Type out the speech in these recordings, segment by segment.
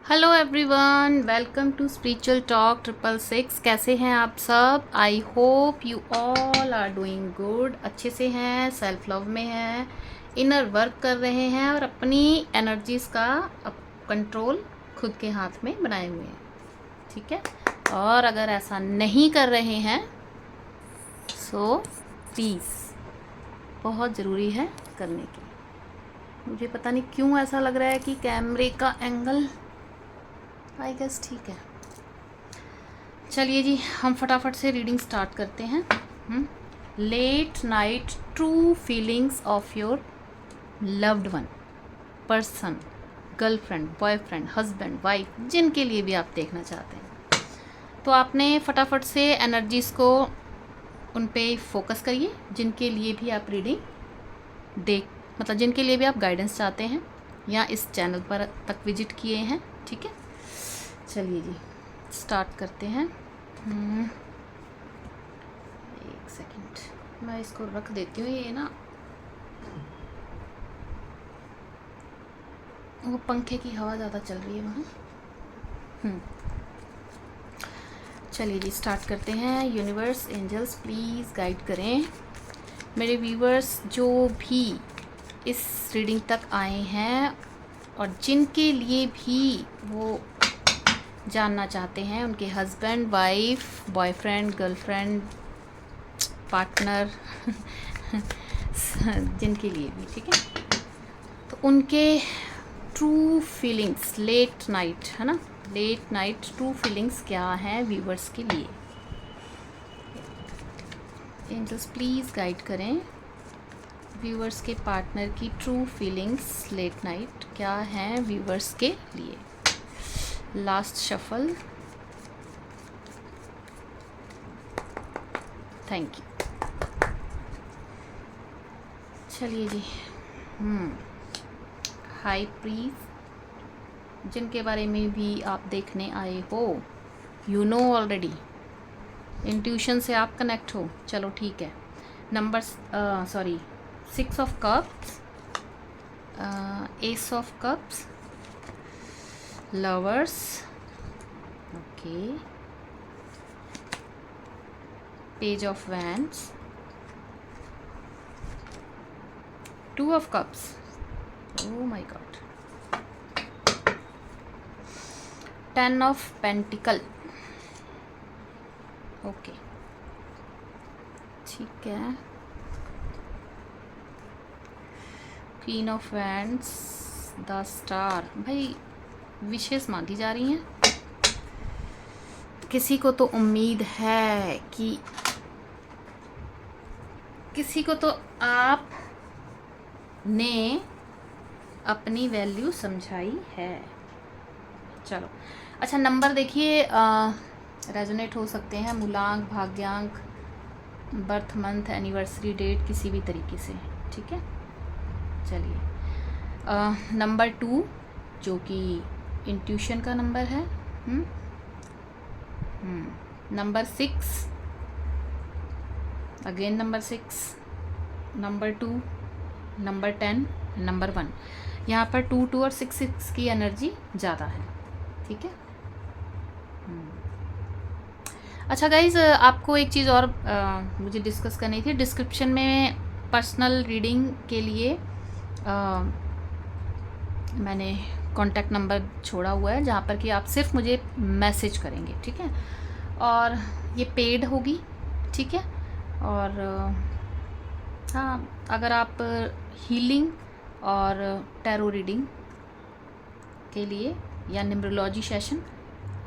Hello everyone, welcome to spiritual talk 666। कैसे हैं आप सब? I hope you all are doing good. अच्छे से हैं, सेल्फ लव में हैं, इनर वर्क कर रहे हैं और अपनी एनर्जीज का कंट्रोल खुद के हाथ में बनाए हुए हैं। ठीक है, और अगर ऐसा नहीं कर रहे हैं सो प्लीज़, बहुत ज़रूरी है करने की। मुझे पता नहीं क्यों ऐसा लग रहा है कि कैमरे का एंगल आई गेस ठीक है। चलिए जी, हम फटाफट से रीडिंग स्टार्ट करते हैं। Late night true feelings of your loved one person, girlfriend, boyfriend, husband, wife, जिनके लिए भी आप देखना चाहते हैं, तो आपने फटाफट से एनर्जीज़ को उन पे फोकस करिए, जिनके लिए भी आप रीडिंग देख मतलब जिनके लिए भी आप गाइडेंस चाहते हैं या इस चैनल पर तक विजिट किए हैं। ठीक है, चलिए जी स्टार्ट करते हैं। एक सेकंड, मैं इसको रख देती हूँ। ये ना वो पंखे की हवा ज़्यादा चल रही है वहाँ। चलिए जी स्टार्ट करते हैं। यूनिवर्स, एंजल्स प्लीज़ गाइड करें मेरे व्यूवर्स जो भी इस रीडिंग तक आए हैं और जिनके लिए भी वो जानना चाहते हैं, उनके husband, wife, boyfriend, girlfriend, partner जिनके लिए भी। ठीक है, तो उनके ट्रू फीलिंग्स लेट नाइट, है ना, लेट नाइट ट्रू फीलिंग्स क्या हैं व्यूवर्स के लिए। एंजल्स प्लीज़ गाइड करें व्यूवर्स के पार्टनर की ट्रू फीलिंग्स लेट नाइट क्या हैं व्यूवर्स के लिए। Last shuffle, thank you. चलिए जी, हाई प्लीज, जिनके बारे में भी आप देखने आए हो, यू नो ऑलरेडी, इंट्यूशन से आप कनेक्ट हो। चलो ठीक है। Number 6 of cups, S of cups, lovers, okay, page of wands, 2 of cups, oh my god, 10 of pentacle, okay ठीक है, queen of wands, the star. भाई विशेष मांगी जा रही हैं। किसी को तो उम्मीद है कि किसी को तो आप ने अपनी वैल्यू समझाई है। चलो अच्छा, नंबर देखिए, रेजोनेट हो सकते हैं मूलांक, भाग्यांक, बर्थ मंथ, एनिवर्सरी डेट, किसी भी तरीके से। ठीक है, चलिए नंबर 2 जो कि इंट्यूशन का नंबर है। Number 6, again number 6, number 2, number 10, number 1। यहाँ पर 2 2 और 6 6 की एनर्जी ज़्यादा है। ठीक है, अच्छा गाइज, आपको एक चीज़ और मुझे डिस्कस करनी थी। डिस्क्रिप्शन में पर्सनल रीडिंग के लिए मैंने कॉन्टैक्ट नंबर छोड़ा हुआ है, जहाँ पर कि आप सिर्फ मुझे मैसेज करेंगे। ठीक है, और ये पेड होगी। ठीक है, और हाँ, अगर आप हीलिंग और टैरो रीडिंग के लिए या न्यूमरोलॉजी सेशन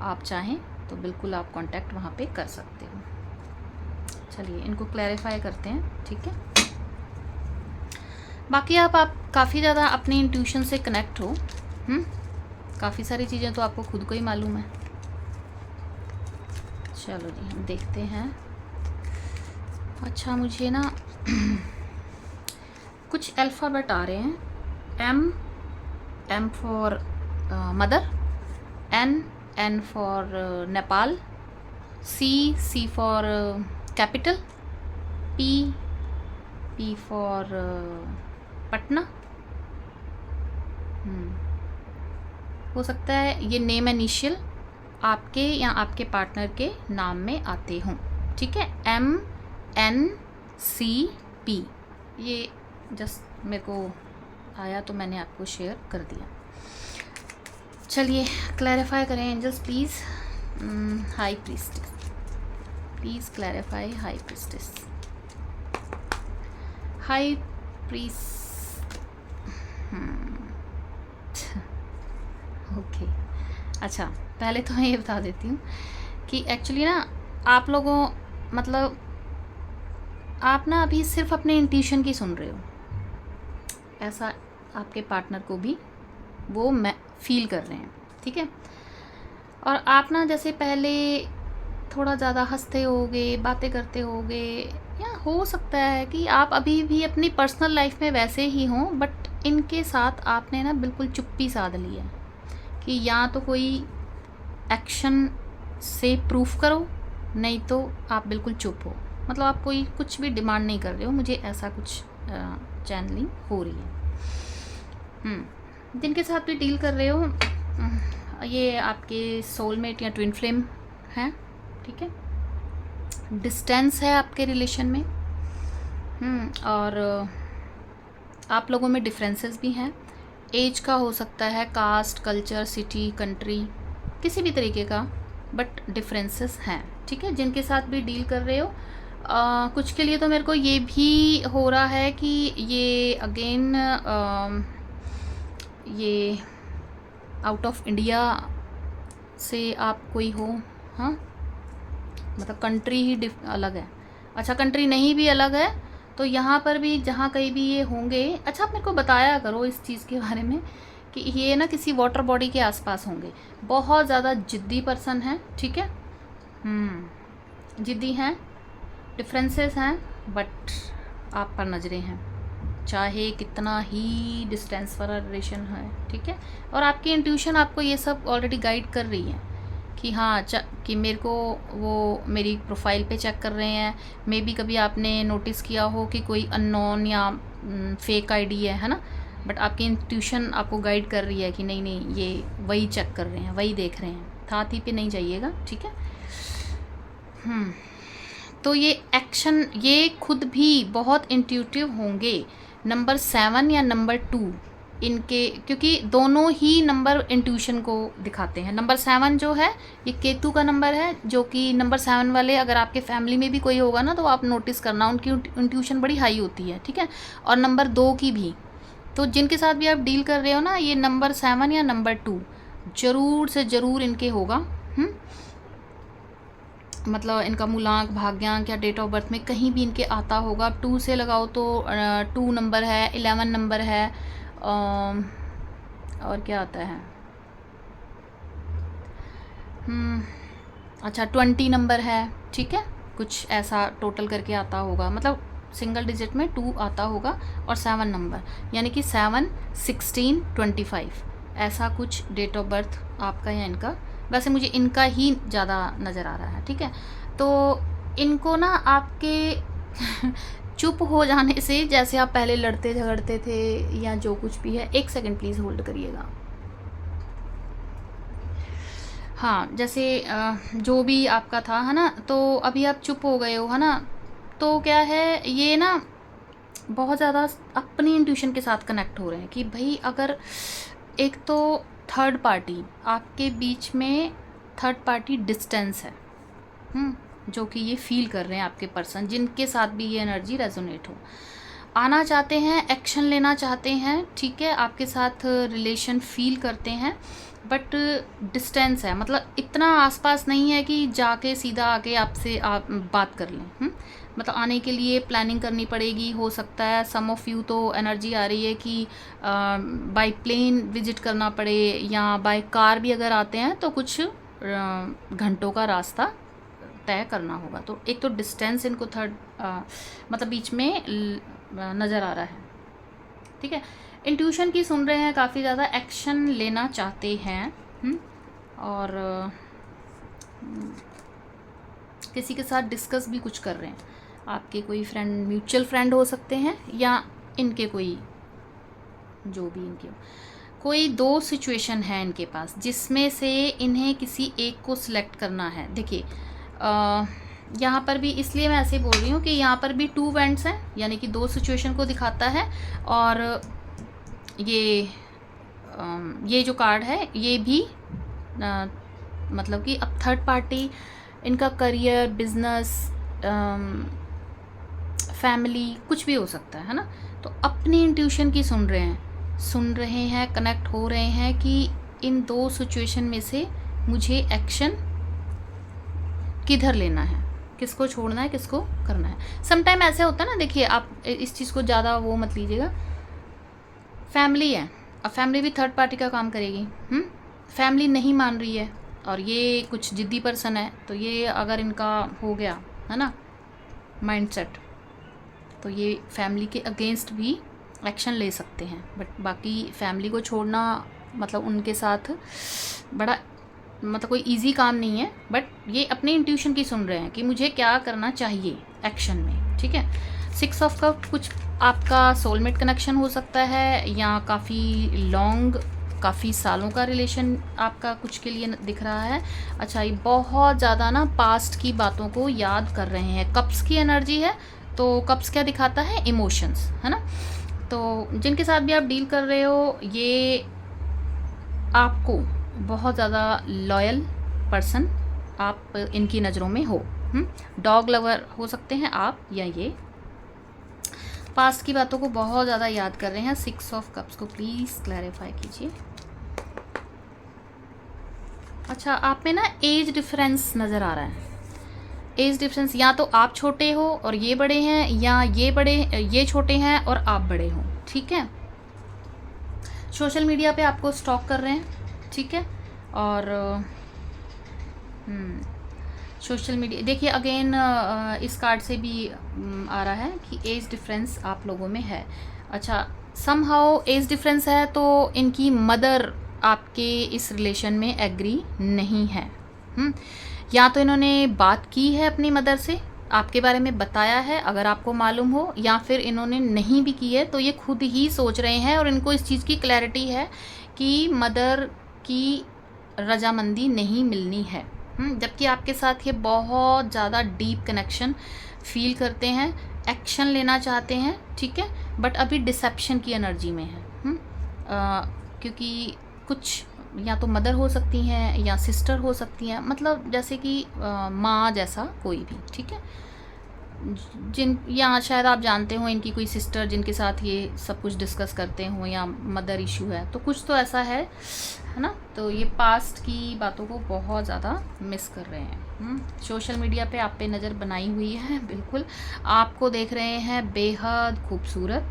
आप चाहें तो बिल्कुल आप कांटेक्ट वहाँ पे कर सकते हो। चलिए इनको क्लैरिफाई करते हैं। ठीक है, बाकी आप काफ़ी ज़्यादा अपनी इंट्यूशन से कनेक्ट हो। काफ़ी सारी चीज़ें तो आपको खुद को ही मालूम है। चलो जी हम देखते हैं। अच्छा मुझे ना कुछ अल्फ़ाबेट आ रहे हैं। M for mother, N for Nepal, C for capital, P for Patna, हो सकता है ये नेम इनिशियल आपके या आपके पार्टनर के नाम में आते हों, ठीक है। MNCP, ये जस्ट मेरे को आया तो मैंने आपको शेयर कर दिया। चलिए क्लैरिफाई करें angels please. High priestess, please clarify high priestess, high priest. Okay अच्छा, पहले तो मैं ये बता देती हूँ कि एक्चुअली ना आप लोगों मतलब आप ना अभी सिर्फ अपने इंट्यूशन की सुन रहे हो, ऐसा आपके पार्टनर को भी वो मैं फील कर रहे हैं, ठीक है। और आप ना जैसे पहले थोड़ा ज़्यादा हंसते होगे, बातें करते होगे, या हो सकता है कि आप अभी भी अपनी पर्सनल लाइफ में वैसे ही हों, बट इनके साथ आपने ना बिल्कुल चुप्पी साध ली है कि या तो कोई एक्शन से प्रूफ करो, नहीं तो आप बिल्कुल चुप हो। मतलब आप कोई कुछ भी डिमांड नहीं कर रहे हो, मुझे ऐसा कुछ चैनलिंग हो रही है। जिनके साथ भी डील कर रहे हो ये आपके सोलमेट या ट्विन फ्लेम हैं, ठीक है। डिस्टेंस है आपके रिलेशन में, और आप लोगों में डिफरेंसेस भी हैं। एज का हो सकता है, कास्ट, कल्चर, सिटी, कंट्री, किसी भी तरीके का, बट डिफरेंसेस हैं, ठीक है। जिनके साथ भी डील कर रहे हो कुछ के लिए तो मेरे को ये भी हो रहा है कि ये अगेन ये आउट ऑफ इंडिया से आप कोई हो, हाँ, मतलब कंट्री ही अलग है। अच्छा, कंट्री नहीं भी अलग है तो यहाँ पर भी जहाँ कहीं भी ये होंगे, अच्छा आप मेरे को बताया करो इस चीज़ के बारे में कि ये ना किसी वाटर बॉडी के आसपास होंगे। बहुत ज़्यादा जिद्दी पर्सन है, ठीक है। जिद्दी हैं, डिफरेंसेस हैं, बट आप पर नज़रें हैं, चाहे कितना ही डिस्टेंस वाला रिलेशन है, ठीक है। और आपकी इंट्यूशन आपको ये सब ऑलरेडी गाइड कर रही है कि हाँ कि मेरे को वो मेरी प्रोफाइल पे चेक कर रहे हैं। मे बी कभी आपने नोटिस किया हो कि कोई अननोन या फेक आईडी है ना, बट आपकी इंट्यूशन आपको गाइड कर रही है कि नहीं नहीं ये वही चेक कर रहे हैं, वही देख रहे हैं, थाती पे नहीं जाइएगा, ठीक है। तो ये एक्शन ये खुद भी बहुत इंट्यूटिव होंगे, नंबर 7 या नंबर 2 इनके, क्योंकि दोनों ही नंबर इंट्यूशन को दिखाते हैं। नंबर 7 जो है ये केतु का नंबर है, जो कि नंबर 7 वाले अगर आपके फैमिली में भी कोई होगा ना तो आप नोटिस करना उनकी इंट्यूशन बड़ी हाई होती है, ठीक है। और नंबर 2 की भी, तो जिनके साथ भी आप डील कर रहे हो ना, ये नंबर 7 या नंबर 2 ज़रूर से ज़रूर इनके होगा। मतलब इनका मूलांक, भाग्यांक या डेट ऑफ बर्थ में कहीं भी इनके आता होगा। 2 से लगाओ तो 2 नंबर है, 11 नंबर है, और क्या आता है, अच्छा 20 नंबर है, ठीक है। कुछ ऐसा टोटल करके आता होगा, मतलब सिंगल डिजिट में 2 आता होगा और 7 नंबर, यानी कि 7, 16, 25 ऐसा कुछ डेट ऑफ बर्थ आपका या इनका। वैसे मुझे इनका ही ज़्यादा नज़र आ रहा है, ठीक है। तो इनको ना आपके चुप हो जाने से, जैसे आप पहले लड़ते झगड़ते थे या जो कुछ भी है, एक सेकंड प्लीज़ होल्ड करिएगा। हाँ, जैसे जो भी आपका था है ना, तो अभी आप चुप हो गए हो, है ना। तो क्या है, ये ना बहुत ज़्यादा अपनी इंट्यूशन के साथ कनेक्ट हो रहे हैं कि भाई अगर एक तो थर्ड पार्टी आपके बीच में, थर्ड पार्टी डिस्टेंस है, जो कि ये फील कर रहे हैं आपके पर्सन, जिनके साथ भी ये एनर्जी रेजोनेट हो, आना चाहते हैं, एक्शन लेना चाहते हैं, ठीक है, आपके साथ रिलेशन फील करते हैं, बट डिस्टेंस है, मतलब इतना आसपास नहीं है कि जाके सीधा आके आपसे आप बात कर लें। मतलब आने के लिए प्लानिंग करनी पड़ेगी। हो सकता है सम ऑफ यू तो एनर्जी आ रही है कि बाय प्लेन विजिट करना पड़े, या बाय कार भी अगर आते हैं तो कुछ घंटों का रास्ता तय करना होगा। तो एक तो डिस्टेंस इनको थर्ड मतलब बीच में नज़र आ रहा है, ठीक है। इंट्यूशन की सुन रहे हैं, काफ़ी ज़्यादा एक्शन लेना चाहते हैं, और किसी के साथ डिस्कस भी कुछ कर रहे हैं। आपके कोई फ्रेंड, म्यूचुअल फ्रेंड हो सकते हैं, या इनके कोई जो भी इनके कोई दो सिचुएशन है इनके पास जिसमें से इन्हें किसी एक को सिलेक्ट करना है। देखिए यहाँ पर भी इसलिए मैं ऐसे बोल रही हूँ कि यहाँ पर भी 2 वेंट्स हैं, यानी कि 2 सिचुएशन को दिखाता है। और ये जो कार्ड है ये भी मतलब कि अब थर्ड पार्टी, इनका करियर, बिजनेस, फैमिली, कुछ भी हो सकता है ना। तो अपनी इंट्यूशन की सुन रहे हैं, कनेक्ट हो रहे हैं कि इन 2 सिचुएशन में से मुझे एक्शन किधर लेना है, किसको छोड़ना है, किसको करना है। समटाइम ऐसे होता है ना, देखिए आप इस चीज़ को ज़्यादा वो मत लीजिएगा। फैमिली है, अब फैमिली भी थर्ड पार्टी का काम करेगी। फैमिली नहीं मान रही है और ये कुछ जिद्दी पर्सन है, तो ये अगर इनका हो गया है ना माइंडसेट, तो ये फैमिली के अगेंस्ट भी एक्शन ले सकते हैं। बट बाकी फैमिली को छोड़ना मतलब उनके साथ बड़ा मतलब कोई इजी काम नहीं है। बट ये अपने इंट्यूशन की सुन रहे हैं कि मुझे क्या करना चाहिए एक्शन में, ठीक है। 6 ऑफ कप कुछ आपका सोलमेट कनेक्शन हो सकता है, या काफ़ी लॉन्ग, काफ़ी सालों का रिलेशन आपका कुछ के लिए दिख रहा है। अच्छा, ये बहुत ज़्यादा ना पास्ट की बातों को याद कर रहे हैं। कप्स की एनर्जी है, तो कप्स क्या दिखाता है, इमोशंस, है ना। तो जिनके साथ भी आप डील कर रहे हो, ये आपको बहुत ज़्यादा लॉयल पर्सन आप इनकी नज़रों में हो। डॉग लवर हो सकते हैं आप, या ये पास्ट की बातों को बहुत ज़्यादा याद कर रहे हैं। 6 ऑफ कप्स को प्लीज़ क्लैरिफाई कीजिए। अच्छा, आप में ना एज डिफरेंस नज़र आ रहा है। एज डिफरेंस, या तो आप छोटे हो और ये बड़े हैं, या ये छोटे हैं और आप बड़े हो, ठीक है। सोशल मीडिया पे आपको स्टॉक कर रहे हैं, ठीक है। और सोशल मीडिया, देखिए अगेन इस कार्ड से भी आ रहा है कि एज डिफरेंस आप लोगों में है। अच्छा, समहाउ एज डिफरेंस है, तो इनकी मदर आपके इस रिलेशन में एग्री नहीं है। या तो इन्होंने बात की है अपनी मदर से, आपके बारे में बताया है अगर आपको मालूम हो, या फिर इन्होंने नहीं भी की है तो ये खुद ही सोच रहे हैं और इनको इस चीज़ की क्लैरिटी है कि मदर की रजामंदी नहीं मिलनी है। जबकि आपके साथ ये बहुत ज़्यादा डीप कनेक्शन फील करते हैं, एक्शन लेना चाहते हैं, ठीक है। बट अभी डिसेप्शन की एनर्जी में है। क्योंकि कुछ या तो मदर हो सकती हैं या सिस्टर हो सकती हैं, मतलब जैसे कि माँ जैसा कोई भी, ठीक है। या शायद आप जानते हो इनकी कोई सिस्टर जिनके साथ ये सब कुछ डिस्कस करते हो, या मदर इशू है, तो कुछ तो ऐसा है ना। तो ये पास्ट की बातों को बहुत ज़्यादा मिस कर रहे हैं। सोशल मीडिया पे आप पे नज़र बनाई हुई है, बिल्कुल आपको देख रहे हैं बेहद खूबसूरत,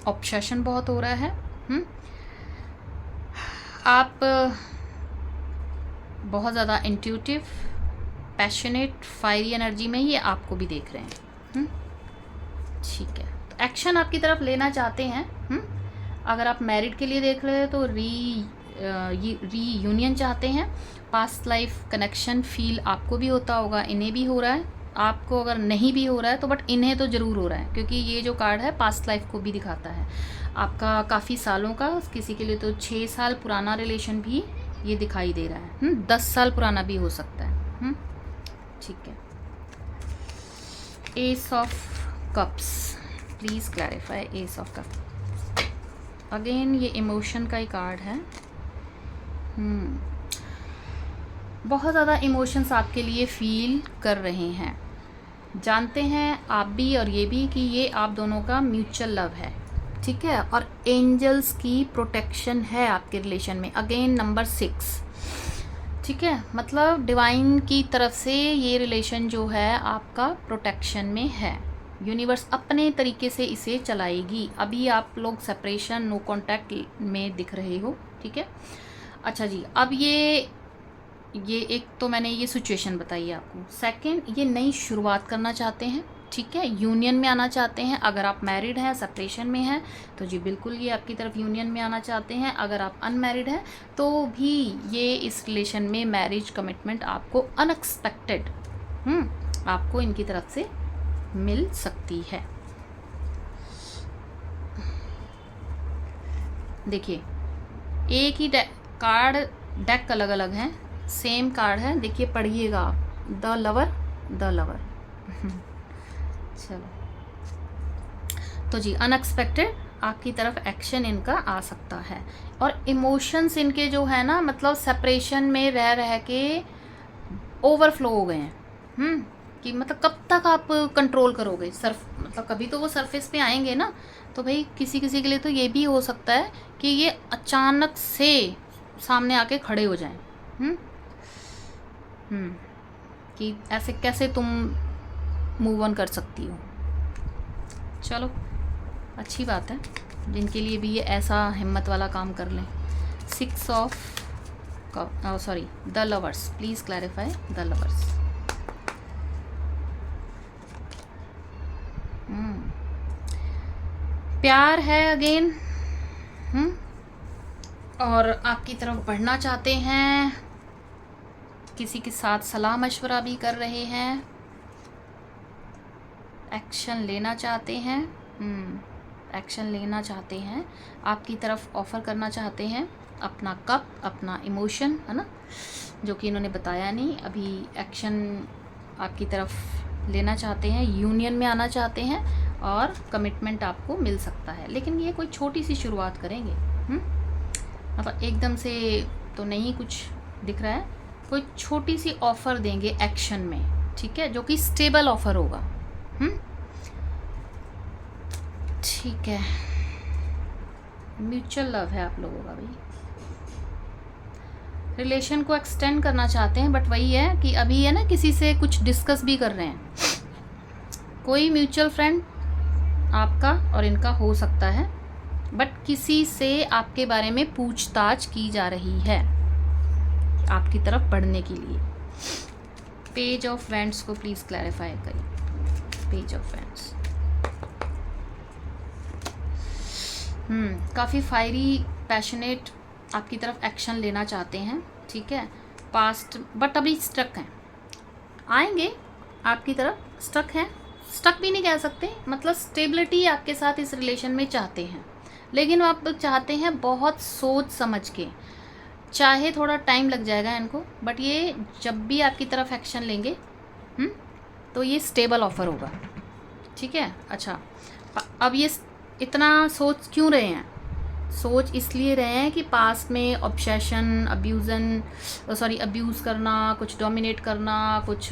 ऑब्सेशन बहुत हो रहा है। आप बहुत ज़्यादा इंट्यूटिव, पैशनेट, फायरी एनर्जी में ये आपको भी देख रहे हैं। ठीक है, तो एक्शन आपकी तरफ लेना चाहते हैं। अगर आप मैरिड के लिए देख रहे हो तो रीयूनियन चाहते हैं। पास्ट लाइफ कनेक्शन फील आपको भी होता होगा, इन्हें भी हो रहा है। आपको अगर नहीं भी हो रहा है तो बट इन्हें तो ज़रूर हो रहा है, क्योंकि ये जो कार्ड है पास्ट लाइफ को भी दिखाता है आपका, काफ़ी सालों का, किसी के लिए तो 6 साल पुराना रिलेशन भी ये दिखाई दे रहा है। 10 साल पुराना भी हो सकता है। ठीक है, S of cups, please clarify S of cup. Again ये इमोशन का ही कार्ड है। बहुत ज़्यादा इमोशंस आपके लिए फील कर रहे हैं, जानते हैं आप भी और ये भी कि ये आप दोनों का म्यूचुअल लव है, ठीक है। और एंजल्स की प्रोटेक्शन है आपके रिलेशन में। अगेन नंबर 6, ठीक है, मतलब डिवाइन की तरफ से ये रिलेशन जो है आपका प्रोटेक्शन में है। यूनिवर्स अपने तरीके से इसे चलाएगी। अभी आप लोग सेपरेशन, नो कांटेक्ट में दिख रहे हो, ठीक है। अच्छा जी, अब ये एक तो मैंने ये सिचुएशन बताई आपको। सेकंड, ये नई शुरुआत करना चाहते हैं, ठीक है, यूनियन में आना चाहते हैं। अगर आप मैरिड हैं, सेपरेशन में हैं, तो जी बिल्कुल ये आपकी तरफ यूनियन में आना चाहते हैं। अगर आप अनमैरिड हैं तो भी ये इस रिलेशन में मैरिज कमिटमेंट आपको अनएक्सपेक्टेड आपको इनकी तरफ से मिल सकती है। देखिए एक ही कार्ड, डेक अलग अलग हैं, सेम कार्ड है, देखिए पढ़िएगा आप, द लवर, द लवर। चलो तो जी अनएक्सपेक्टेड आपकी तरफ एक्शन इनका आ सकता है, और इमोशंस इनके जो है ना, मतलब सेपरेशन में रह रह के ओवरफ्लो हो गए हैं। कि मतलब कब तक आप कंट्रोल करोगे, मतलब कभी तो वो सरफेस पे आएंगे ना। तो भाई किसी किसी के लिए तो ये भी हो सकता है कि ये अचानक से सामने आके खड़े हो जाएं। कि ऐसे कैसे तुम मूव ऑन कर सकती हो। चलो अच्छी बात है जिनके लिए भी ये ऐसा हिम्मत वाला काम कर लें। 6 of sorry the lovers, please clarify the lovers. प्यार है अगेन, और आपकी तरफ बढ़ना चाहते हैं, किसी के साथ सलाह मशवरा भी कर रहे हैं, एक्शन लेना चाहते हैं। एक्शन लेना चाहते हैं, आपकी तरफ ऑफ़र करना चाहते हैं अपना कप, अपना इमोशन, है ना, जो कि इन्होंने बताया नहीं अभी। एक्शन आपकी तरफ लेना चाहते हैं, यूनियन में आना चाहते हैं, और कमिटमेंट आपको मिल सकता है। लेकिन ये कोई छोटी सी शुरुआत करेंगे, मतलब एकदम से तो नहीं कुछ दिख रहा है, कोई छोटी सी ऑफ़र देंगे एक्शन में, ठीक है, जो कि स्टेबल ऑफ़र होगा। ठीक है, म्यूचुअल लव है आप लोगों का भाई, रिलेशन को एक्सटेंड करना चाहते हैं, बट वही है कि अभी है ना किसी से कुछ डिस्कस भी कर रहे हैं। कोई म्यूचुअल फ्रेंड आपका और इनका हो सकता है, बट किसी से आपके बारे में पूछताछ की जा रही है आपकी तरफ बढ़ने के लिए। पेज ऑफ वैंड्स को प्लीज़ क्लैरिफाई करिए। पेज ऑफ वैंड्स काफ़ी फायरी पैशनेट आपकी तरफ एक्शन लेना चाहते हैं, ठीक है, पास्ट, बट अभी स्टक हैं, आएंगे आपकी तरफ, स्टक हैं, स्टक भी नहीं कह सकते, मतलब स्टेबिलिटी आपके साथ इस रिलेशन में चाहते हैं, लेकिन आप चाहते हैं बहुत सोच समझ के, चाहे थोड़ा टाइम लग जाएगा इनको, बट ये जब भी आपकी तरफ एक्शन लेंगे तो ये स्टेबल ऑफ़र होगा, ठीक है। अच्छा, अब ये इतना सोच क्यों रहे हैं? सोच इसलिए रहे हैं कि पास्ट में ऑब्सेशन, अब्यूज़ करना, कुछ डोमिनेट करना, कुछ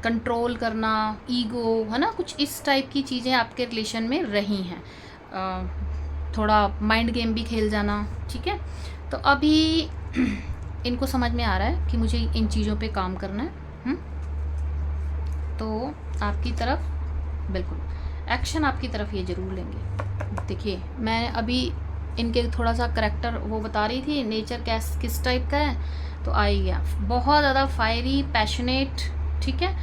कंट्रोल करना, ईगो, है ना, कुछ इस टाइप की चीज़ें आपके रिलेशन में रही हैं। थोड़ा माइंड गेम भी खेल जाना, ठीक है। तो अभी इनको समझ में आ रहा है कि मुझे इन चीज़ों पे काम करना है। तो आपकी तरफ बिल्कुल एक्शन आपकी तरफ ये ज़रूर लेंगे। देखिए मैं अभी इनके थोड़ा सा करैक्टर वो बता रही थी, नेचर किस टाइप का है, तो आ ही गया, बहुत ज़्यादा फायरी पैशनेट, ठीक है,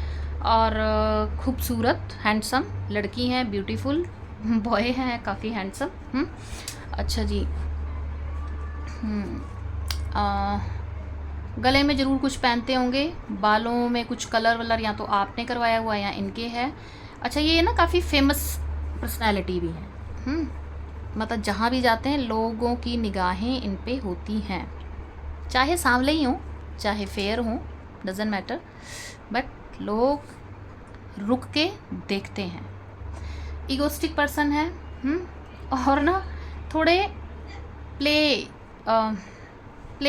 और खूबसूरत हैंडसम लड़की हैं, ब्यूटीफुल बॉय हैं, काफ़ी हैंडसम। अच्छा जी, गले में ज़रूर कुछ पहनते होंगे, बालों में कुछ कलर वलर या तो आपने करवाया हुआ या इनके है। अच्छा, ये ना काफ़ी फेमस पर्सनैलिटी भी है, मतलब जहाँ भी जाते हैं लोगों की निगाहें इन पे होती हैं, चाहे सांवले ही हों चाहे फेयर हों, डजेंट मैटर, बट लोग रुक के देखते हैं। ईगोस्टिक पर्सन है, और ना थोड़े play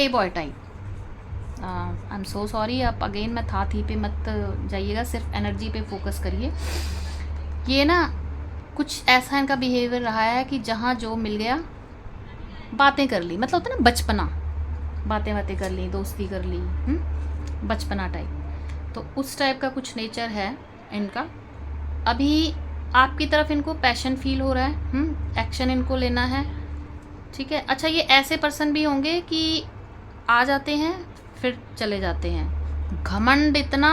boy type. I am so sorry, आप अगेन मैं था थी पे मत जाइएगा, सिर्फ एनर्जी पे फोकस करिए। ये ना कुछ ऐसा इनका बिहेवियर रहा है कि जहाँ जो मिल गया बातें कर ली, मतलब होता है ना बचपना, बातें कर ली, दोस्ती कर ली, बचपना टाइप, तो उस टाइप का कुछ नेचर है इनका। अभी आपकी तरफ इनको पैशन फील हो रहा है, एक्शन इनको लेना है, ठीक है। अच्छा, ये ऐसे पर्सन भी होंगे कि आ जाते हैं फिर चले जाते हैं, घमंड इतना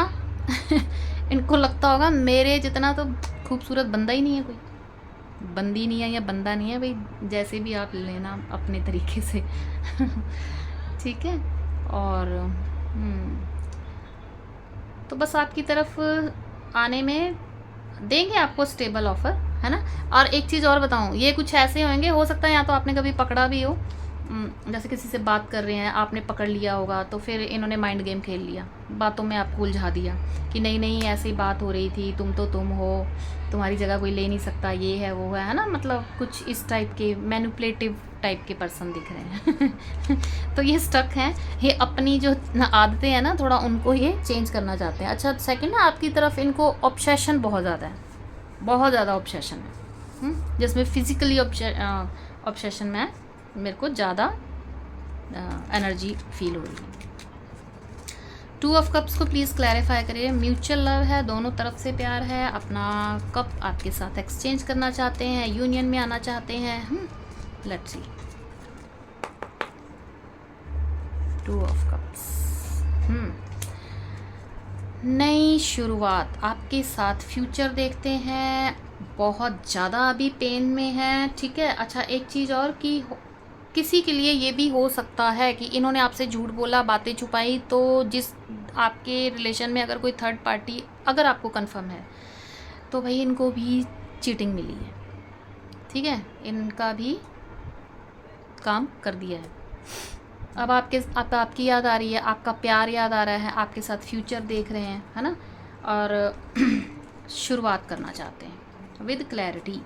इनको लगता होगा मेरे जितना तो खूबसूरत बंदा ही नहीं है, कोई बंदी नहीं है या बंदा नहीं है, भाई जैसे भी आप लेना अपने तरीके से ठीक है। और तो बस आपकी तरफ आने में देंगे आपको स्टेबल ऑफ़र, है ना। और एक चीज़ और बताऊँ, ये कुछ ऐसे होंगे, हो सकता है या तो आपने कभी पकड़ा भी हो, जैसे किसी से बात कर रहे हैं, आपने पकड़ लिया होगा, तो फिर इन्होंने माइंड गेम खेल लिया, बातों में आपको उलझा दिया कि नहीं नहीं ऐसी बात हो रही थी, तुम तो तुम हो, तुम्हारी जगह कोई ले नहीं सकता, ये है वो है ना। मतलब कुछ इस टाइप के मैनिपुलेटिव टाइप के पर्सन दिख रहे हैं तो ये स्टक हैं, ये अपनी जो आदतें हैं ना थोड़ा उनको ये चेंज करना चाहते हैं। अच्छा सेकंड ना, आपकी तरफ इनको ऑब्सेशन बहुत ज़्यादा है, बहुत ज़्यादा ऑब्सेशन है, जिसमें फिजिकली ऑब्सेशन में मेरे को ज़्यादा एनर्जी फील हो रही है। 2 ऑफ कप्स को प्लीज़ क्लैरिफाई करिए। म्यूचुअल लव है, दोनों तरफ से प्यार है, अपना कप आपके साथ एक्सचेंज करना चाहते हैं, यूनियन में आना चाहते हैं। Let's see 2 of cups. नई शुरुआत आपके साथ, फ्यूचर देखते हैं, बहुत ज़्यादा अभी पेन में है, ठीक है। अच्छा एक चीज़ और कि किसी के लिए ये भी हो सकता है कि इन्होंने आपसे झूठ बोला, बातें छुपाई, तो जिस आपके रिलेशन में अगर कोई थर्ड पार्टी अगर आपको कंफर्म है तो भाई इनको भी चीटिंग मिली है, ठीक है, इनका भी काम कर दिया है। अब आपकी याद आ रही है, आपका प्यार याद आ रहा है, आपके साथ फ्यूचर देख रहे हैं, है ना, और शुरुआत करना चाहते हैं विद क्लैरिटी।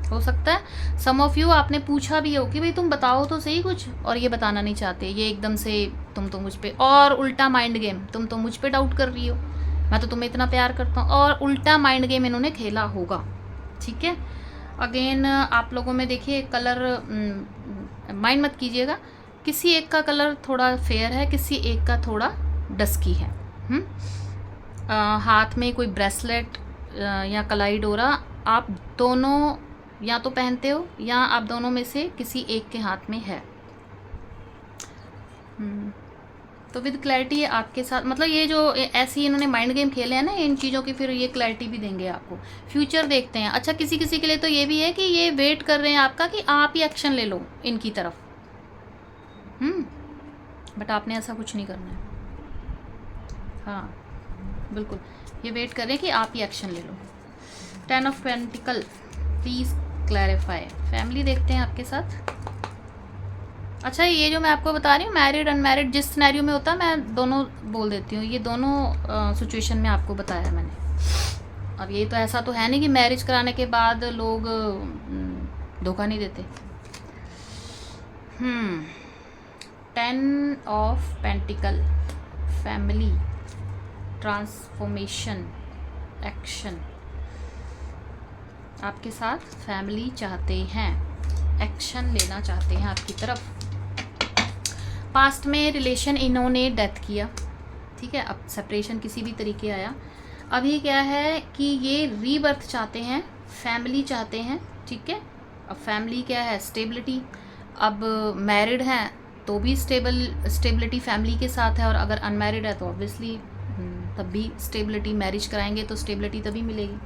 हो सकता है सम ऑफ यू आपने पूछा भी हो कि भाई तुम बताओ तो सही कुछ, और ये बताना नहीं चाहते, ये एकदम से तुम तो मुझ पे, और उल्टा माइंड गेम, तुम तो मुझ पे डाउट कर रही हो, मैं तो तुम्हें इतना प्यार करता हूँ, और उल्टा माइंड गेम इन्होंने खेला होगा, ठीक है। अगेन आप लोगों में देखिए कलर, माइंड मत कीजिएगा, किसी एक का कलर थोड़ा फेयर है, किसी एक का थोड़ा डस्की है। हाथ में कोई ब्रेसलेट या कलाई डोरा आप दोनों या तो पहनते हो, या आप दोनों में से किसी एक के हाथ में है। तो विद क्लैरिटी आपके साथ, मतलब ये जो ऐसी इन्होंने माइंड गेम खेले हैं ना इन चीज़ों की, फिर ये क्लैरिटी भी देंगे आपको, फ्यूचर देखते हैं। अच्छा किसी किसी के लिए तो ये भी है कि ये वेट कर रहे हैं आपका कि आप ही एक्शन ले लो इनकी तरफ, बट आपने ऐसा कुछ नहीं करना है। हाँ बिल्कुल, ये वेट कर रहे हैं कि आप ही एक्शन ले लो। 10 of pentacle, please clarify. Family देखते हैं आपके साथ। अच्छा ये जो मैं आपको बता रही हूँ मैरिड अनमैरिड जिस सिनेरियो में होता है, मैं दोनों बोल देती हूँ, ये दोनों सिचुएशन में आपको बताया है मैंने। अब ये तो ऐसा तो है नहीं कि मैरिज कराने के बाद लोग धोखा नहीं देते। 10 of pentacle, family, transformation, action. आपके साथ फैमिली चाहते हैं, एक्शन लेना चाहते हैं आपकी तरफ। पास्ट में रिलेशन इन्होंने डेथ किया, ठीक है, अब सेपरेशन किसी भी तरीके आया। अभी क्या है कि ये रीबर्थ चाहते हैं, फैमिली चाहते हैं, ठीक है। अब फैमिली क्या है, स्टेबिलिटी। अब मैरिड हैं तो भी स्टेबिलिटी फैमिली के साथ है, और अगर अनमैरिड है तो ऑब्वियसली तब भी स्टेबिलिटी, मैरिज कराएंगे तो स्टेबिलिटी तभी मिलेगी।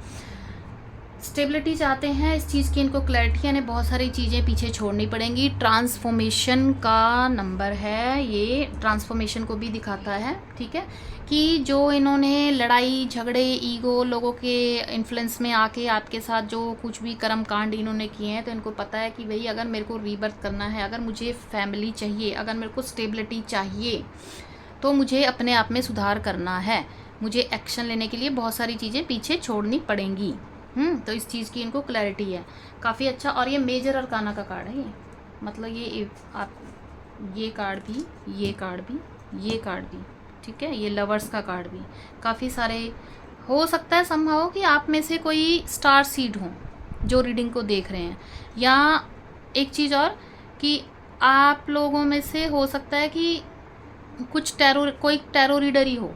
स्टेबिलिटी चाहते हैं, इस चीज़ की इनको क्लैरिटी, यानी बहुत सारी चीज़ें पीछे छोड़नी पड़ेंगी। ट्रांसफॉर्मेशन का नंबर है ये, ट्रांसफॉर्मेशन को भी दिखाता है, ठीक है, कि जो इन्होंने लड़ाई झगड़े, ईगो, लोगों के इन्फ्लुएंस में आके आपके साथ जो कुछ भी कर्म कांड इन्होंने किए हैं, तो इनको पता है कि भाई अगर मेरे को रीबर्थ करना है, अगर मुझे फैमिली चाहिए, अगर मेरे को स्टेबिलिटी चाहिए, तो मुझे अपने आप में सुधार करना है, मुझे एक्शन लेने के लिए बहुत सारी चीज़ें पीछे छोड़नी पड़ेंगी। तो इस चीज़ की इनको क्लैरिटी है काफ़ी अच्छा। और ये मेजर अरकाना का कार्ड है ये, मतलब ये आप ये कार्ड भी, ये कार्ड भी, ये कार्ड भी, ठीक है, ये लवर्स का कार्ड भी, काफ़ी सारे हो सकता है संभव कि आप में से कोई स्टार सीड हो जो रीडिंग को देख रहे हैं, या एक चीज़ और कि आप लोगों में से हो सकता है कि कुछ कोई टैरो रीडर ही हो।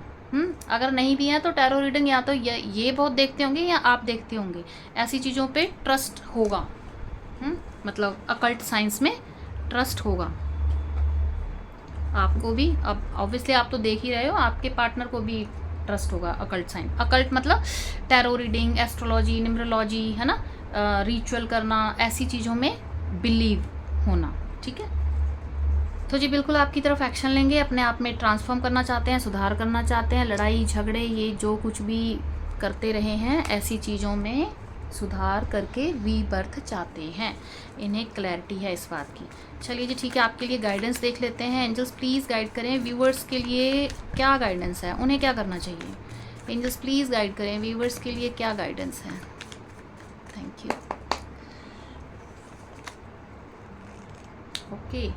अगर नहीं भी है तो टैरो रीडिंग या तो ये बहुत देखते होंगे या आप देखते होंगे, ऐसी चीज़ों पे ट्रस्ट होगा। मतलब अकल्ट साइंस में ट्रस्ट होगा आपको भी। अब ऑब्वियसली आप तो देख ही रहे हो, आपके पार्टनर को भी ट्रस्ट होगा अकल्ट साइंस। अकल्ट मतलब टैरो रीडिंग, एस्ट्रोलॉजी, न्यूमरोलॉजी, है ना, रिचुअल करना, ऐसी चीज़ों में बिलीव होना, ठीक है। तो जी बिल्कुल आपकी तरफ एक्शन लेंगे, अपने आप में ट्रांसफॉर्म करना चाहते हैं, सुधार करना चाहते हैं, लड़ाई झगड़े ये जो कुछ भी करते रहे हैं ऐसी चीज़ों में सुधार करके रीबर्थ चाहते हैं, इन्हें क्लैरिटी है इस बात की। चलिए जी ठीक है, आपके लिए गाइडेंस देख लेते हैं। एंजल्स प्लीज़ गाइड करें व्यूवर्स के लिए, क्या गाइडेंस है, उन्हें क्या करना चाहिए। एंजल्स प्लीज़ गाइड करें व्यूवर्स के लिए, क्या गाइडेंस है। Thank you. ओके,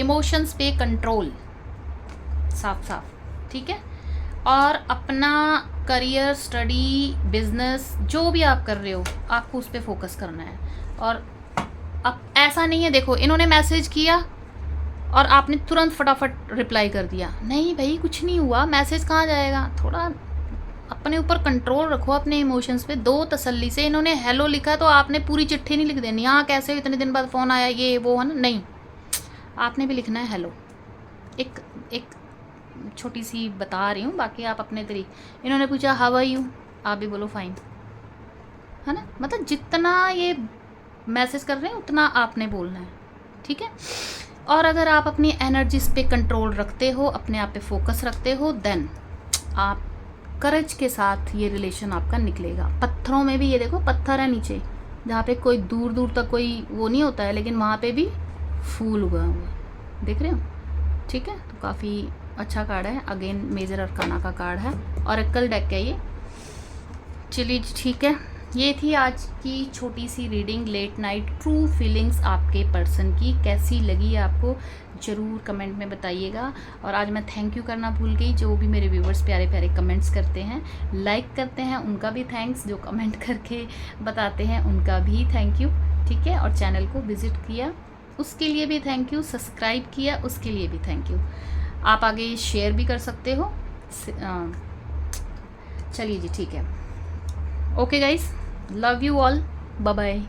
इमोशंस पे कंट्रोल, साफ साफ, ठीक है। और अपना करियर, स्टडी, बिजनेस जो भी आप कर रहे हो, आपको उस पर फोकस करना है। और अब ऐसा नहीं है, देखो इन्होंने मैसेज किया और आपने तुरंत फटाफट रिप्लाई कर दिया, नहीं भाई कुछ नहीं हुआ, मैसेज कहाँ जाएगा। थोड़ा अपने ऊपर कंट्रोल रखो, अपने इमोशंस पे। दो तसल्ली से, इन्होंने हेलो लिखा तो आपने पूरी चिट्ठी नहीं लिख देनी, हाँ कैसे इतने दिन बाद फ़ोन आया ये वो है ना, नहीं, आपने भी लिखना है हेलो। एक छोटी सी बता रही हूँ, बाकी आप अपने तरीके। इन्होंने पूछा हाउ आर यू, आप भी बोलो फाइन, है ना। मतलब जितना ये मैसेज कर रहे हैं उतना आपने बोलना है, ठीक है। और अगर आप अपनी एनर्जीज पे कंट्रोल रखते हो, अपने आप पे फोकस रखते हो, देन आप करेज के साथ ये रिलेशन आपका निकलेगा। पत्थरों में भी, ये देखो पत्थर है नीचे, जहाँ पे कोई दूर दूर तक कोई वो नहीं होता है, लेकिन वहाँ पे भी फूल उगा हुआ है, देख रहे हो, ठीक है। तो काफ़ी अच्छा कार्ड है, अगेन मेजर अरकाना का कार्ड है, ऑरेकल डेक है ये। चलिए ठीक है, ये थी आज की छोटी सी reading, late night true feelings आपके पर्सन की। कैसी लगी आपको ज़रूर कमेंट में बताइएगा। और आज मैं थैंक यू करना भूल गई, जो भी मेरे व्यूवर्स प्यारे प्यारे कमेंट्स करते हैं, लाइक करते हैं, उनका भी थैंक्स, जो कमेंट करके बताते हैं उनका भी थैंक यू, ठीक है। और चैनल को विज़िट किया उसके लिए भी थैंक यू, सब्सक्राइब किया उसके लिए भी थैंक यू। आप आगे शेयर भी कर सकते हो। चलिए जी ठीक है, okay guys, love you all, bye bye.